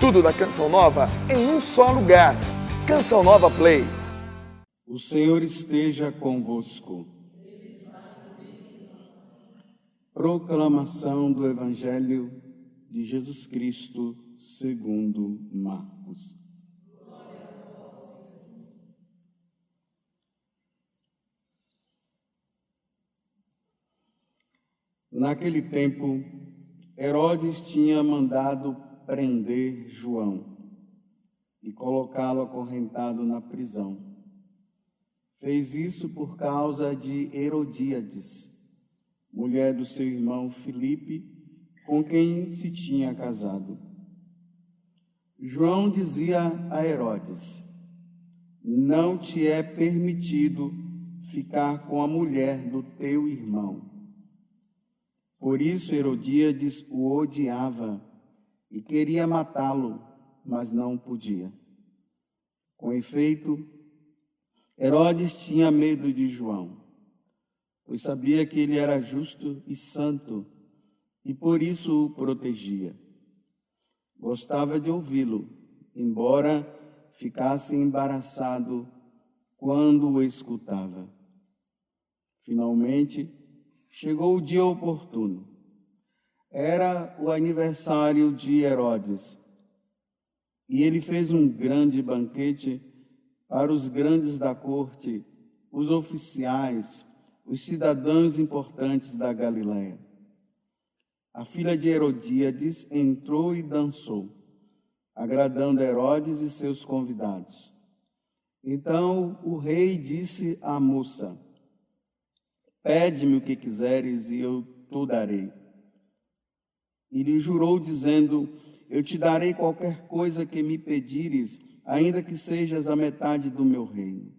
Tudo da Canção Nova em um só lugar. Canção Nova Play. O Senhor esteja convosco. Proclamação do Evangelho de Jesus Cristo segundo Marcos. Naquele tempo, Herodes tinha mandado prender João e colocá-lo acorrentado na prisão. Fez isso por causa de Herodíades, mulher do seu irmão Filipe, com quem se tinha casado. João dizia a Herodes: não te é permitido ficar com a mulher do teu irmão. Por isso Herodíades o odiava e queria matá-lo, mas não podia. Com efeito, Herodes tinha medo de João, pois sabia que ele era justo e santo, e por isso o protegia. Gostava de ouvi-lo, embora ficasse embaraçado quando o escutava. Finalmente, chegou o dia oportuno. Era o aniversário de Herodes, e ele fez um grande banquete para os grandes da corte, os oficiais, os cidadãos importantes da Galiléia. A filha de Herodíades entrou e dançou, agradando Herodes e seus convidados. Então o rei disse à moça: pede-me o que quiseres e eu te darei. E lhe jurou, dizendo: eu te darei qualquer coisa que me pedires, ainda que sejas a metade do meu reino.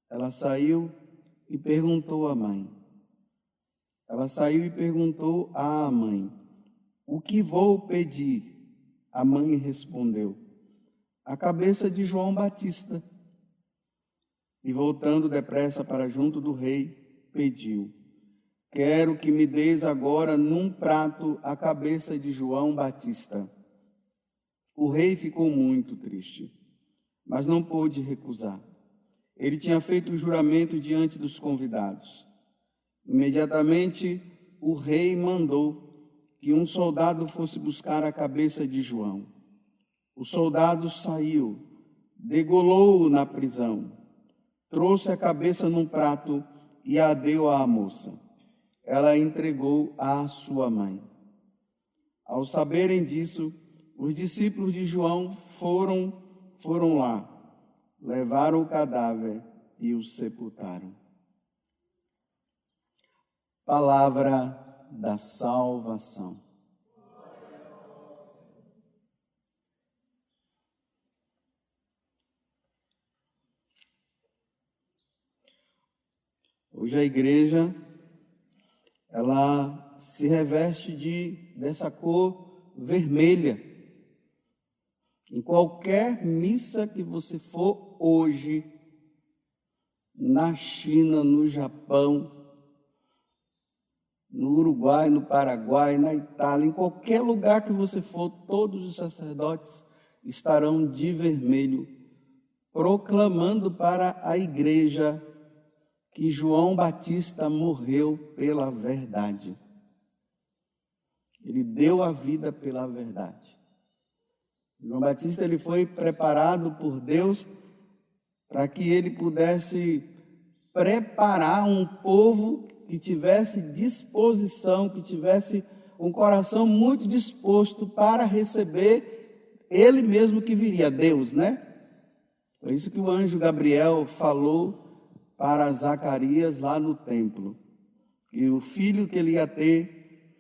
Ela saiu e perguntou à mãe. O que vou pedir? A mãe respondeu: a cabeça de João Batista. E voltando depressa para junto do rei, pediu: quero que me deis agora num prato a cabeça de João Batista. O rei ficou muito triste, mas não pôde recusar. Ele tinha feito o juramento diante dos convidados. Imediatamente, o rei mandou que um soldado fosse buscar a cabeça de João. O soldado saiu, degolou-o na prisão, trouxe a cabeça num prato e a deu à moça. Ela a entregou à sua mãe. Ao saberem disso, os discípulos de João foram lá, levaram o cadáver e o sepultaram. Palavra da salvação. Hoje a igreja, ela se reveste dessa cor vermelha. Em qualquer missa que você for hoje, na China, no Japão, no Uruguai, no Paraguai, na Itália, em qualquer lugar que você for, todos os sacerdotes estarão de vermelho, proclamando para a igreja que João Batista morreu pela verdade. Ele deu a vida pela verdade. João Batista, ele foi preparado por Deus para que ele pudesse preparar um povo que tivesse disposição, que tivesse um coração muito disposto para receber ele mesmo que viria, Deus, né? Por isso que o anjo Gabriel falou para Zacarias lá no templo, que o filho que ele ia ter,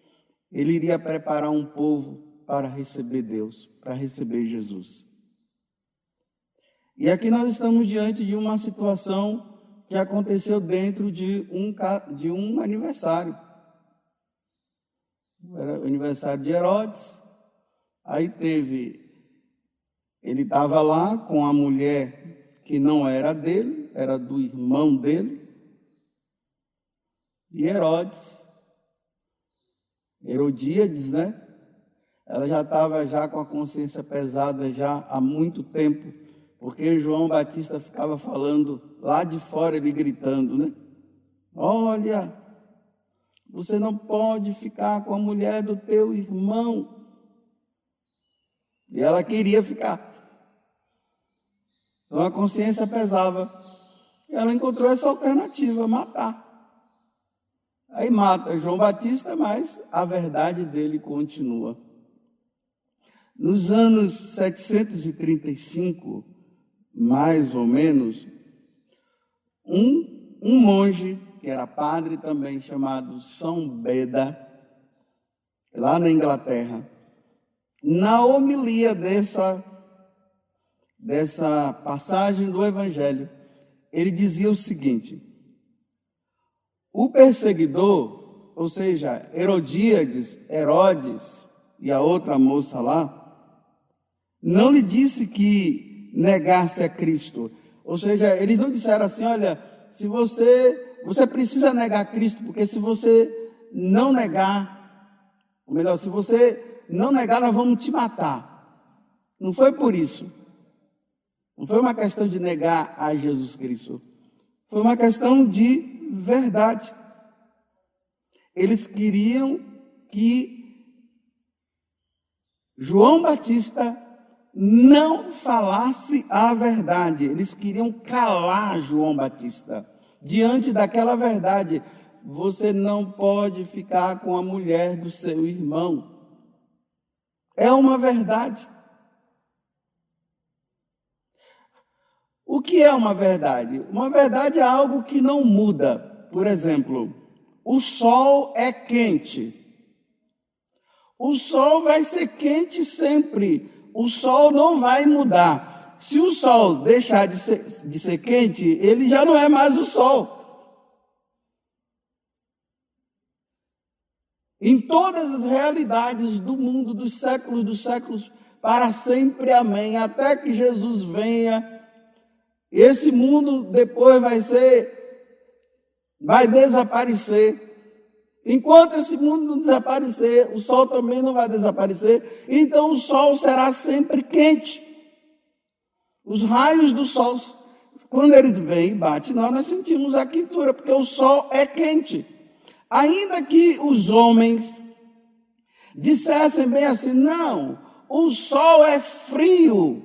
ele iria preparar um povo para receber Deus, para receber Jesus. E aqui nós estamos diante de uma situação que aconteceu dentro de um aniversário. Era o aniversário de Herodes. Aí ele estava lá com a mulher que não era dele, era do irmão dele. E Herodíades, né? Ela já estava já com a consciência pesada já há muito tempo, porque João Batista ficava falando lá de fora, ele gritando, né? Olha, você não pode ficar com a mulher do teu irmão. E ela queria ficar. Então a consciência pesava. E ela encontrou essa alternativa, matar. Aí mata João Batista, mas a verdade dele continua. Nos anos 735, mais ou menos, um monge, que era padre também, chamado São Beda, lá na Inglaterra, na homilia dessa passagem do Evangelho, ele dizia o seguinte: o perseguidor, ou seja, Herodes e a outra moça lá, não lhe disse que negasse a Cristo. Ou seja, eles não disseram assim, olha, se você precisa negar Cristo, porque se você não negar, ou melhor, se você não negar, nós vamos te matar. Não foi por isso. Não foi uma questão de negar a Jesus Cristo. Foi uma questão de verdade. Eles queriam que João Batista não falasse a verdade. Eles queriam calar João Batista. Diante daquela verdade, você não pode ficar com a mulher do seu irmão. É uma verdade. O que é uma verdade? Uma verdade é algo que não muda. Por exemplo, o sol é quente. O sol vai ser quente sempre. O sol não vai mudar. Se o sol deixar de ser quente, ele já não é mais o sol. Em todas as realidades do mundo, dos séculos, para sempre, amém. Até que Jesus venha, esse mundo depois vai desaparecer. Enquanto esse mundo não desaparecer, o sol também não vai desaparecer. Então o sol será sempre quente. Os raios do sol, quando eles vêm e batem, nós sentimos a quentura, porque o sol é quente. Ainda que os homens dissessem bem assim, não, o sol é frio.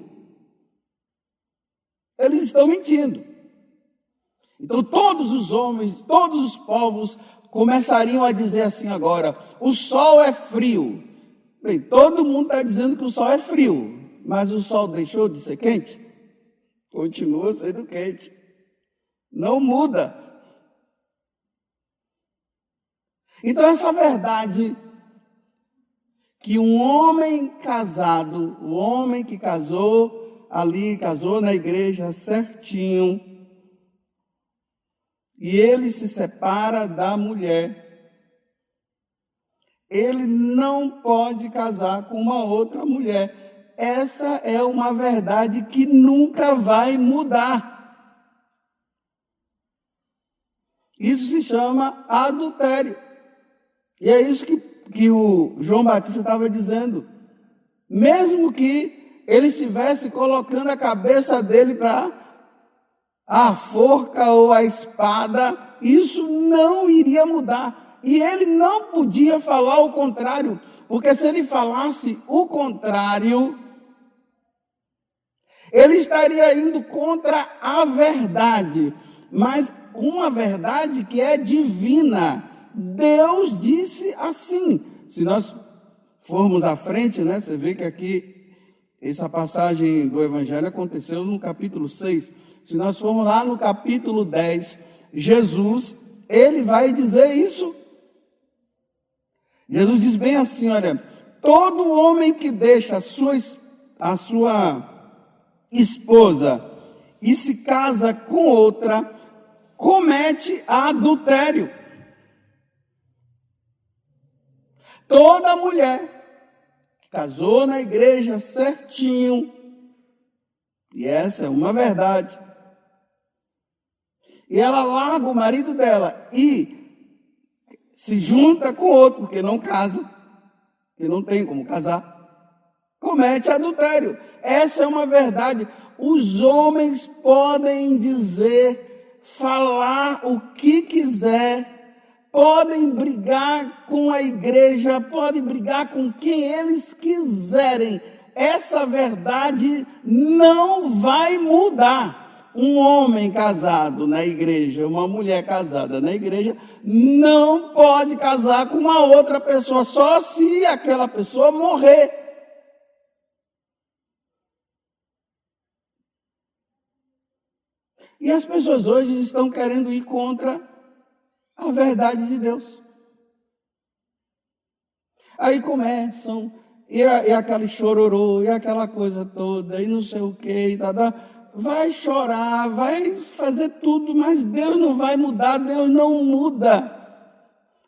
Eles estão mentindo. Então todos os homens, todos os povos começariam a dizer assim agora, o sol é frio. Bem, todo mundo está dizendo que o sol é frio, mas o sol deixou de ser quente? Continua sendo quente. Não muda. Então essa verdade que um homem casado, o homem que casou ali, casou na igreja certinho, e ele se separa da mulher, ele não pode casar com uma outra mulher. Essa é uma verdade que nunca vai mudar. Isso se chama adultério. E é isso que o João Batista estava dizendo. Mesmo que ele estivesse colocando a cabeça dele para a forca ou a espada, isso não iria mudar. E ele não podia falar o contrário, porque se ele falasse o contrário, ele estaria indo contra a verdade, mas uma verdade que é divina. Deus disse assim. Se nós formos à frente, né, você vê que aqui essa passagem do Evangelho aconteceu no capítulo 6. Se nós formos lá no capítulo 10, Jesus, ele vai dizer isso. Jesus diz bem assim, olha, todo homem que deixa a sua esposa e se casa com outra, comete adultério. Toda mulher que casou na igreja certinho, e essa é uma verdade, e ela larga o marido dela e se junta com outro, porque não casa, porque não tem como casar. comete adultério. Essa é uma verdade. Os homens podem dizer, falar o que quiser, podem brigar com a igreja, podem brigar com quem eles quiserem. Essa verdade não vai mudar. Um homem casado na igreja, uma mulher casada na igreja, não pode casar com uma outra pessoa, só se aquela pessoa morrer. E as pessoas hoje estão querendo ir contra a verdade de Deus. Aí começam, e aquele chororô, e aquela coisa toda, e não sei o quê, e vai chorar, vai fazer tudo, mas Deus não vai mudar, Deus não muda.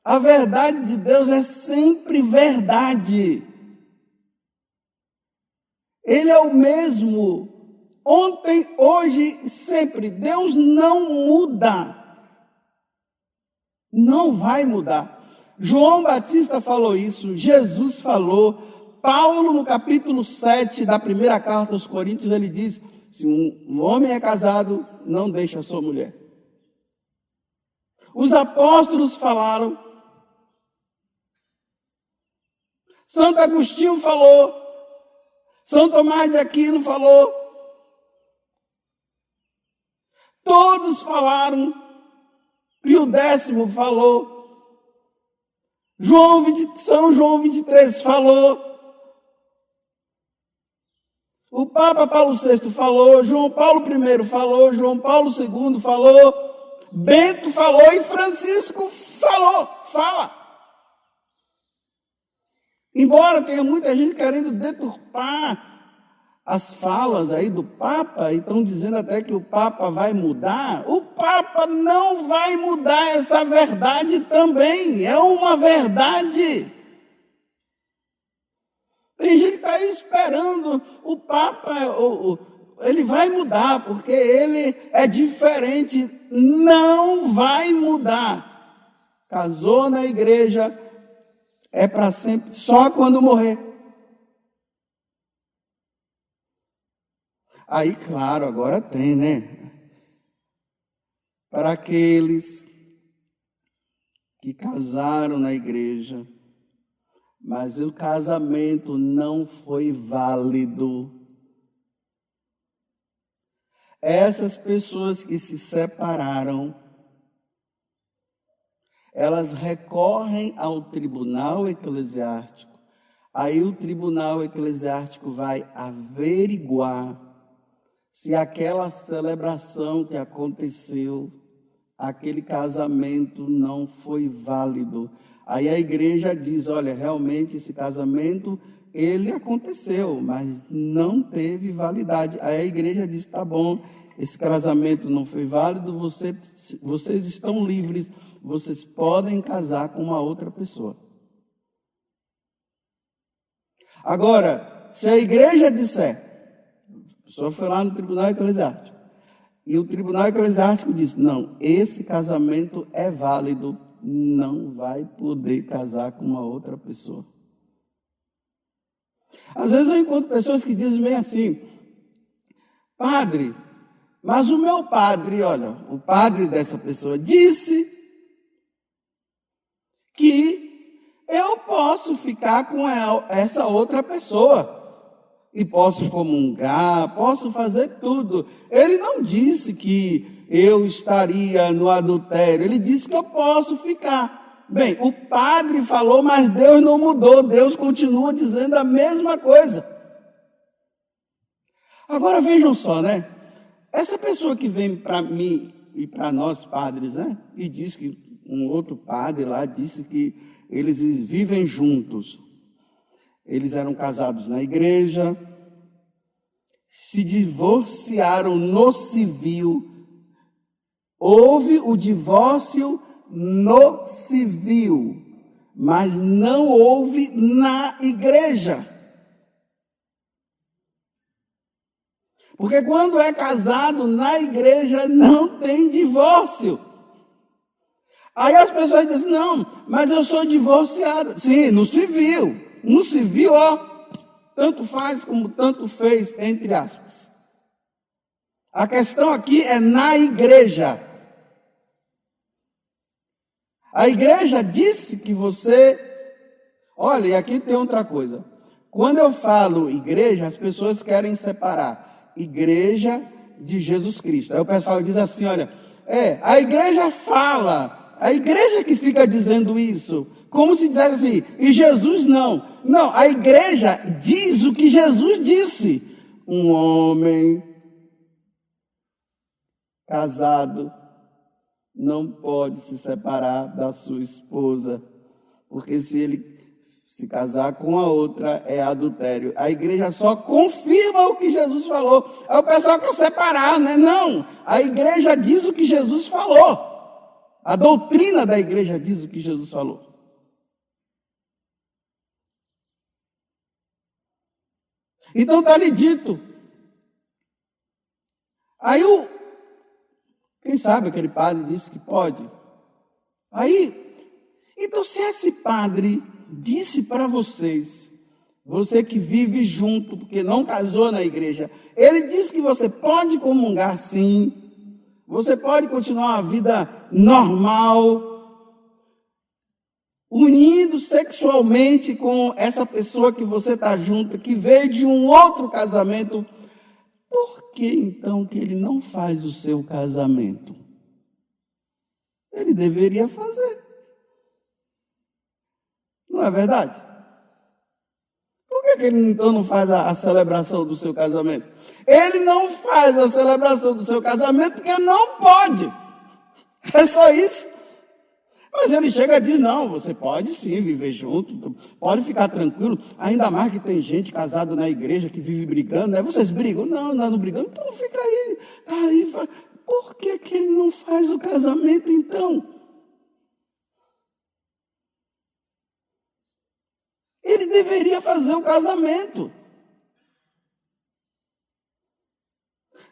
A verdade de Deus é sempre verdade. Ele é o mesmo, ontem, hoje, sempre. Deus não muda. Não vai mudar. João Batista falou isso, Jesus falou, Paulo no capítulo 7 da primeira carta aos Coríntios, ele diz, se um homem é casado, não deixa a sua mulher. Os apóstolos falaram, Santo Agostinho falou, São Tomás de Aquino falou, todos falaram, Pio X falou, São João 23 falou, o Papa Paulo VI falou, João Paulo I falou, João Paulo II falou, Bento falou e Francisco fala. Embora tenha muita gente querendo deturpar as falas aí do Papa, e estão dizendo até que o Papa vai mudar, o Papa não vai mudar essa verdade também, é uma verdade. Tem gente que está aí esperando o Papa, ele vai mudar, porque ele é diferente. Não vai mudar. Casou na igreja, é para sempre, só quando morrer. Aí, claro, agora tem, né? Para aqueles que casaram na igreja, mas o casamento não foi válido. Essas pessoas que se separaram, elas recorrem ao tribunal eclesiástico. Aí o tribunal eclesiástico vai averiguar se aquela celebração que aconteceu, aquele casamento não foi válido. Aí a igreja diz, olha, realmente esse casamento, ele aconteceu, mas não teve validade. Aí a igreja diz, tá bom, esse casamento não foi válido, vocês estão livres, vocês podem casar com uma outra pessoa. Agora, se a igreja disser, a pessoa foi lá no tribunal eclesiástico, e o tribunal eclesiástico diz, não, esse casamento é válido, não vai poder casar com uma outra pessoa. Às vezes eu encontro pessoas que dizem bem assim, padre, mas o meu padre, olha, o padre dessa pessoa disse que eu posso ficar com essa outra pessoa e posso comungar, posso fazer tudo. Ele não disse que eu estaria no adultério, ele disse que eu posso ficar. Bem, o padre falou, mas Deus não mudou, Deus continua dizendo a mesma coisa. Agora vejam só, né? Essa pessoa que vem para mim e para nós padres, né? E diz que um outro padre lá disse que eles vivem juntos. Eles eram casados na igreja, se divorciaram no civil. Houve o divórcio no civil, mas não houve na igreja. Porque quando é casado na igreja não tem divórcio. Aí as pessoas dizem, não, mas eu sou divorciada. Sim, no civil. No civil, ó, tanto faz como tanto fez, entre aspas. A questão aqui é na igreja. A igreja disse que você... Olha, e aqui tem outra coisa. Quando eu falo igreja, as pessoas querem separar igreja de Jesus Cristo. Aí o pessoal diz assim, olha, a igreja fala, a igreja que fica dizendo isso, como se dissesse assim, e Jesus não. Não, a igreja diz o que Jesus disse. Um homem casado não pode se separar da sua esposa, porque se ele se casar com a outra é adultério. A igreja só confirma o que Jesus falou. Aí o pessoal quer separar, né? Não, a igreja diz o que Jesus falou. A doutrina da igreja diz o que Jesus falou. Então está lhe dito. Aí quem sabe aquele padre disse que pode. Então se esse padre disse para vocês, você que vive junto, porque não casou na igreja, ele disse que você pode comungar sim, você pode continuar a vida normal, unindo sexualmente com essa pessoa que você está junto, que veio de um outro casamento. Por que então que ele não faz o seu casamento? Ele deveria fazer. Não é verdade? Por que ele então não faz a celebração do seu casamento? Ele não faz a celebração do seu casamento porque não pode. É só isso. Mas ele chega e diz, não, você pode sim viver junto, pode ficar tranquilo, ainda mais que tem gente casada na igreja que vive brigando, né? Vocês brigam? Não, nós não brigamos, então fica aí, por que ele não faz o casamento então? Ele deveria fazer o casamento.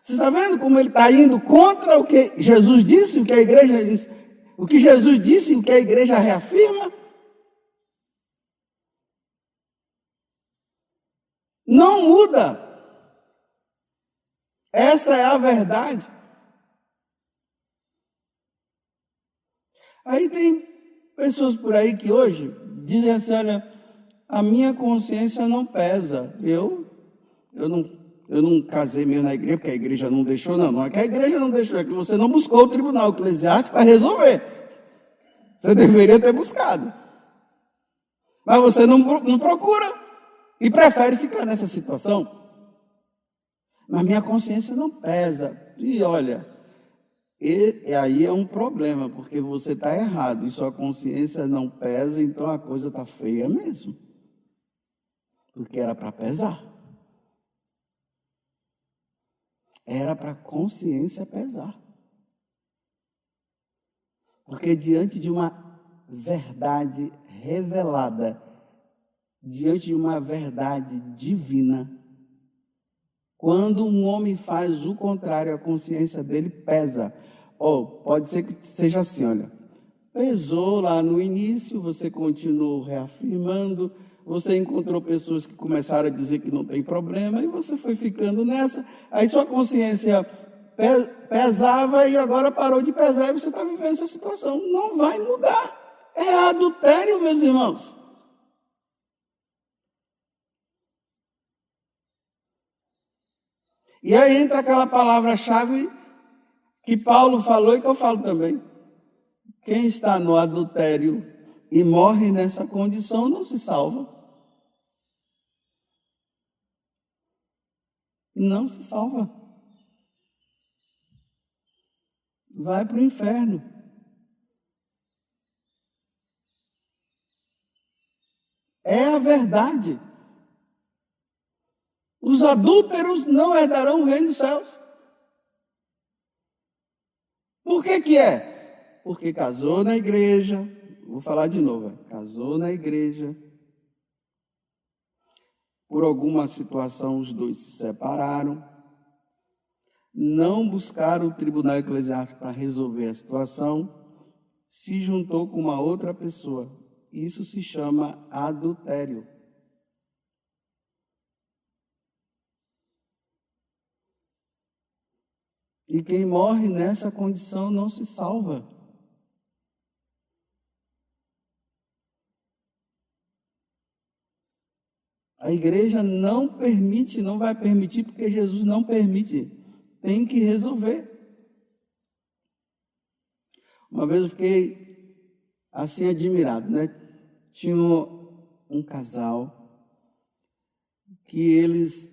Você está vendo como ele está indo contra o que Jesus disse, o que a igreja disse? O que Jesus disse e o que a igreja reafirma? Não muda. Essa é a verdade. Aí tem pessoas por aí que hoje dizem assim, olha, a minha consciência não pesa. Eu não casei mesmo na igreja, porque a igreja não deixou, não. Não é que a igreja não deixou, é que você não buscou o tribunal eclesiástico para resolver. Você deveria ter buscado. Mas você não procura e prefere ficar nessa situação. Mas minha consciência não pesa. E olha, e aí é um problema, porque você está errado e sua consciência não pesa, então a coisa está feia mesmo. Porque era para pesar. Era para a consciência pesar. Porque diante de uma verdade revelada, diante de uma verdade divina, quando um homem faz o contrário, a consciência dele pesa. Ou pode ser que seja assim, olha, pesou lá no início, você continuou reafirmando, você encontrou pessoas que começaram a dizer que não tem problema, e você foi ficando nessa, aí sua consciência pesava e agora parou de pesar, e você está vivendo essa situação. Não vai mudar. É adultério, meus irmãos. E aí entra aquela palavra-chave que Paulo falou e que eu falo também. Quem está no adultério e morre nessa condição não se salva. Não se salva. Vai para o inferno. É a verdade. Os adúlteros não herdarão o reino dos céus. Por que é? Porque casou na igreja, vou falar de novo, casou na igreja, por alguma situação os dois se separaram, não buscaram o tribunal eclesiástico para resolver a situação, se juntou com uma outra pessoa. Isso se chama adultério. E quem morre nessa condição não se salva. A igreja não permite, não vai permitir, porque Jesus não permite. Tem que resolver. Uma vez eu fiquei assim admirado, né? Tinha um casal que eles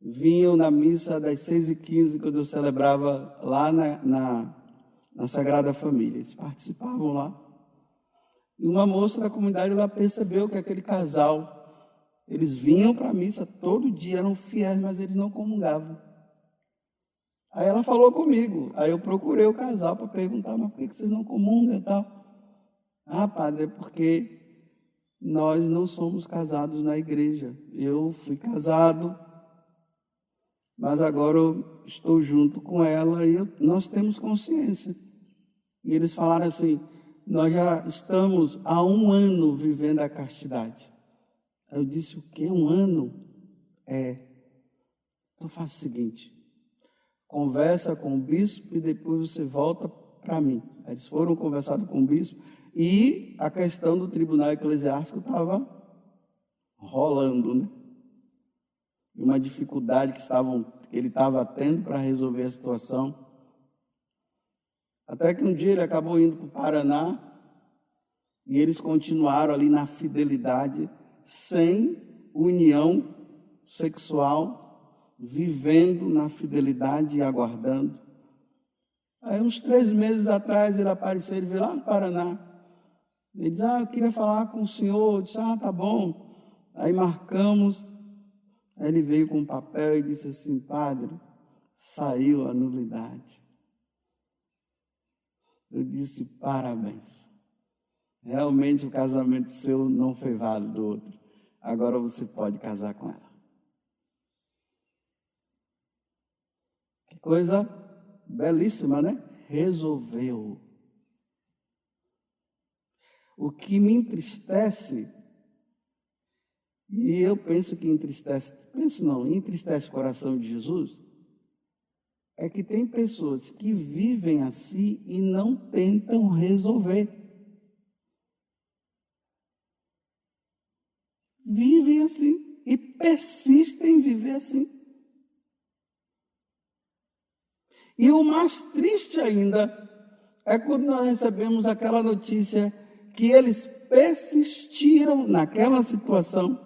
vinham na missa das 6h15, quando eu celebrava lá na Sagrada Família. Eles participavam lá. E uma moça da comunidade, ela percebeu que aquele casal, eles vinham para a missa todo dia, eram fiéis, mas eles não comungavam. Aí ela falou comigo, aí eu procurei o casal para perguntar, mas por que vocês não comungam e tal? Ah, padre, é porque nós não somos casados na igreja. Eu fui casado, mas agora eu estou junto com ela e nós temos consciência. E eles falaram assim, nós já estamos há 1 ano vivendo a castidade. Aí eu disse, o quê? 1 ano? Então faça o seguinte, conversa com o bispo e depois você volta para mim. Aí eles foram conversar com o bispo e a questão do tribunal eclesiástico estava rolando, né? Uma dificuldade que ele estava tendo para resolver a situação. Até que um dia ele acabou indo para o Paraná e eles continuaram ali na fidelidade, sem união sexual, vivendo na fidelidade e aguardando. Aí uns 3 meses atrás ele apareceu, ele veio lá no Paraná. Ele disse, eu queria falar com o senhor. Eu disse, tá bom. Aí marcamos. Aí ele veio com um papel e disse assim, padre, saiu a nulidade. Eu disse, parabéns. Realmente o casamento seu não foi válido do outro. Agora você pode casar com ela. Que coisa belíssima, né? Resolveu. O que me entristece, e eu penso que entristece o coração de Jesus, é que tem pessoas que vivem assim e não tentam resolver. Vivem assim e persistem em viver assim. E o mais triste ainda é quando nós recebemos aquela notícia que eles persistiram naquela situação,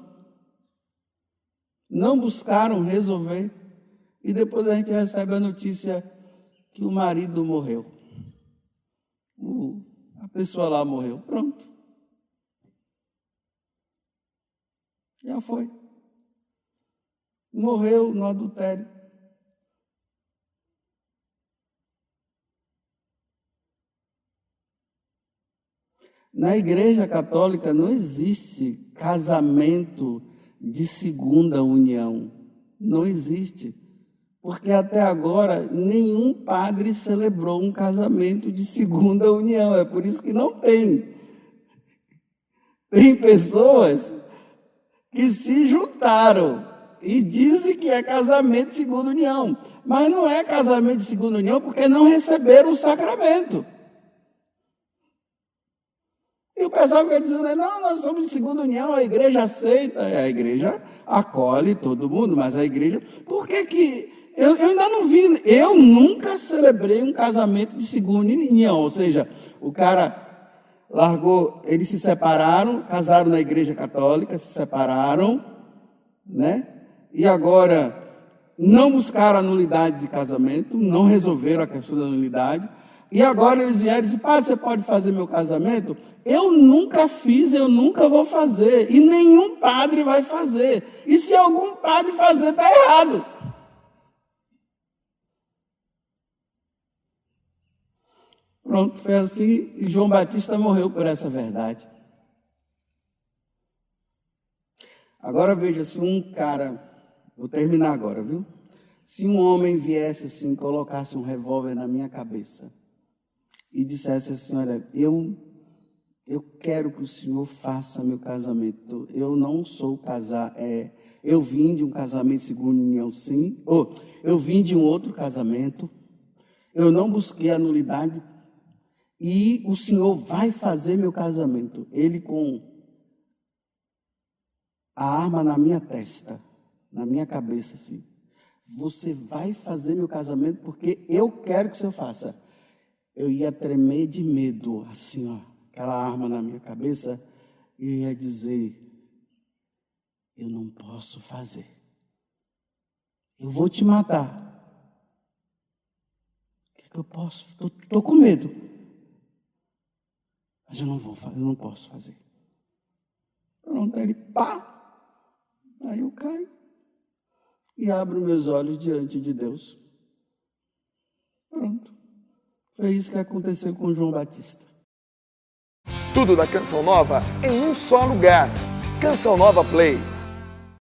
não buscaram resolver, e depois a gente recebe a notícia que o marido morreu. A pessoa lá morreu. Pronto. Já foi. Morreu no adultério. Na Igreja Católica não existe casamento de segunda união. Não existe. Porque até agora nenhum padre celebrou um casamento de segunda união. É por isso que não tem. Tem pessoas que se juntaram e dizem que é casamento de segunda união. Mas não é casamento de segunda união porque não receberam o sacramento. E o pessoal fica dizendo, não, nós somos de segunda união, a igreja aceita, a igreja acolhe todo mundo, mas a igreja... Por que eu ainda não vi, eu nunca celebrei um casamento de segunda união, ou seja, o cara largou, eles se separaram, casaram na igreja católica, se separaram, né? E agora não buscaram a nulidade de casamento, não resolveram a questão da nulidade, e agora eles vieram e disseram, pai, você pode fazer meu casamento? Eu nunca fiz, eu nunca vou fazer, e nenhum padre vai fazer. E se algum padre fazer, está errado. Pronto, foi assim, e João Batista morreu por essa verdade. Agora veja, se um cara, vou terminar agora, viu? Se um homem viesse assim, colocasse um revólver na minha cabeça e dissesse assim, olha, eu quero que o senhor faça meu casamento. Eu não sou casar, eu vim de um casamento segundo união, sim. Eu vim de um outro casamento, Eu não busquei a nulidade e o Senhor vai fazer meu casamento. Ele com a arma na minha testa, na minha cabeça, assim. Você vai fazer meu casamento porque eu quero que você faça. Eu ia tremer de medo, assim, ó, aquela arma na minha cabeça, e eu ia dizer, eu não posso fazer. Eu vou te matar. O que eu posso? Estou com medo. Mas eu não posso fazer. Pronto, aí ele, pá! Aí eu caio e abro meus olhos diante de Deus. Pronto. Foi isso que aconteceu com João Batista. Tudo da Canção Nova em um só lugar. Canção Nova Play.